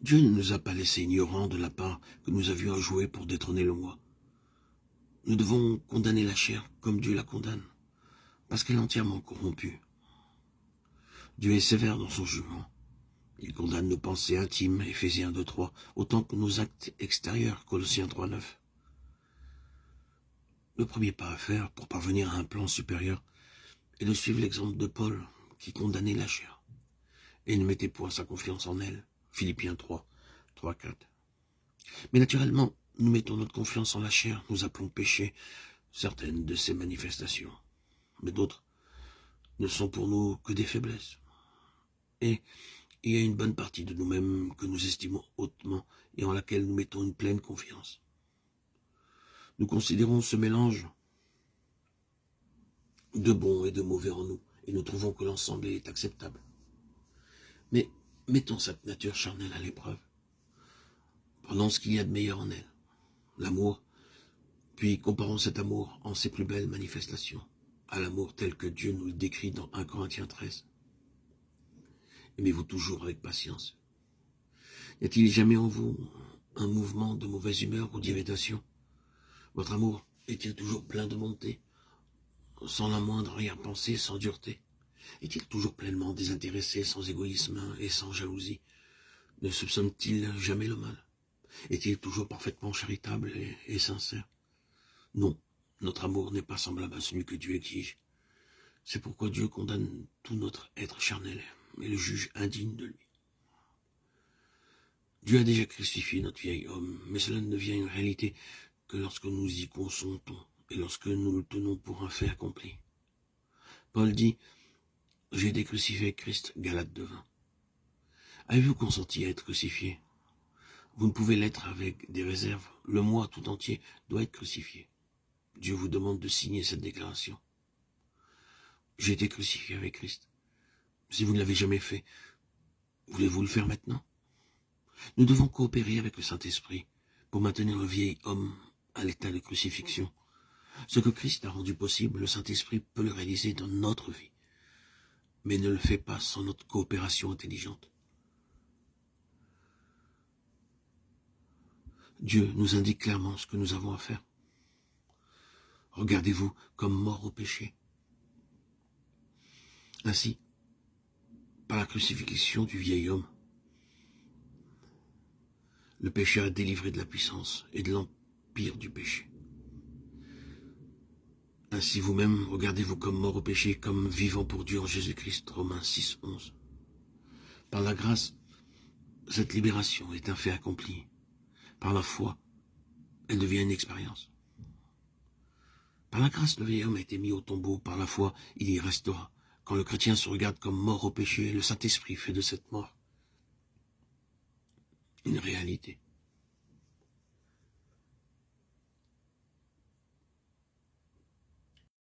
Dieu ne nous a pas laissés ignorants de la part que nous avions à jouer pour détrôner le moi. Nous devons condamner la chair comme Dieu la condamne, parce qu'elle est entièrement corrompue. Dieu est sévère dans son jugement. Il condamne nos pensées intimes, Éphésiens 2:3, autant que nos actes extérieurs, Colossiens 3:9. Le premier pas à faire pour parvenir à un plan supérieur est de suivre l'exemple de Paul, qui condamnait la chair, et ne mettait point sa confiance en elle, Philippiens 3:4. Mais naturellement, nous mettons notre confiance en la chair, nous appelons péché certaines de ses manifestations, mais d'autres ne sont pour nous que des faiblesses. Et il y a une bonne partie de nous-mêmes que nous estimons hautement et en laquelle nous mettons une pleine confiance. Nous considérons ce mélange de bon et de mauvais en nous, et nous trouvons que l'ensemble est acceptable. Mais mettons cette nature charnelle à l'épreuve. Prenons ce qu'il y a de meilleur en elle, l'amour, puis comparons cet amour en ses plus belles manifestations, à l'amour tel que Dieu nous le décrit dans 1 Corinthiens 13. Aimez-vous toujours avec patience. Y a-t-il jamais en vous un mouvement de mauvaise humeur ou d'irritation? Votre amour est-il toujours plein de bonté, sans la moindre arrière-pensée, sans dureté? Est-il toujours pleinement désintéressé, sans égoïsme et sans jalousie? Ne soupçonne-t-il jamais le mal? Est-il toujours parfaitement charitable et sincère? Non, notre amour n'est pas semblable à celui que Dieu exige. C'est pourquoi Dieu condamne tout notre être charnel et le juge indigne de lui. Dieu a déjà crucifié notre vieil homme, mais cela ne devient une réalité que lorsque nous y consentons et lorsque nous le tenons pour un fait accompli. Paul dit « J'ai été crucifié avec Christ » Galates 2:20. Avez-vous consenti à être crucifié? Vous ne pouvez l'être avec des réserves. Le moi tout entier doit être crucifié. Dieu vous demande de signer cette déclaration. J'ai été crucifié avec Christ. Si vous ne l'avez jamais fait, voulez-vous le faire maintenant? Nous devons coopérer avec le Saint-Esprit pour maintenir le vieil homme à l'état de crucifixion. Ce que Christ a rendu possible, le Saint-Esprit peut le réaliser dans notre vie, mais ne le fait pas sans notre coopération intelligente. Dieu nous indique clairement ce que nous avons à faire. Regardez-vous comme mort au péché. Ainsi, par la crucifixion du vieil homme, le pécheur est délivré de la puissance et de l'empire du péché. Ainsi vous-même, regardez-vous comme mort au péché, comme vivant pour Dieu en Jésus-Christ, Romains 6:11. Par la grâce, cette libération est un fait accompli. Par la foi, elle devient une expérience. Par la grâce, le vieil homme a été mis au tombeau. Par la foi, il y restera. Quand le chrétien se regarde comme mort au péché, le Saint-Esprit fait de cette mort une réalité.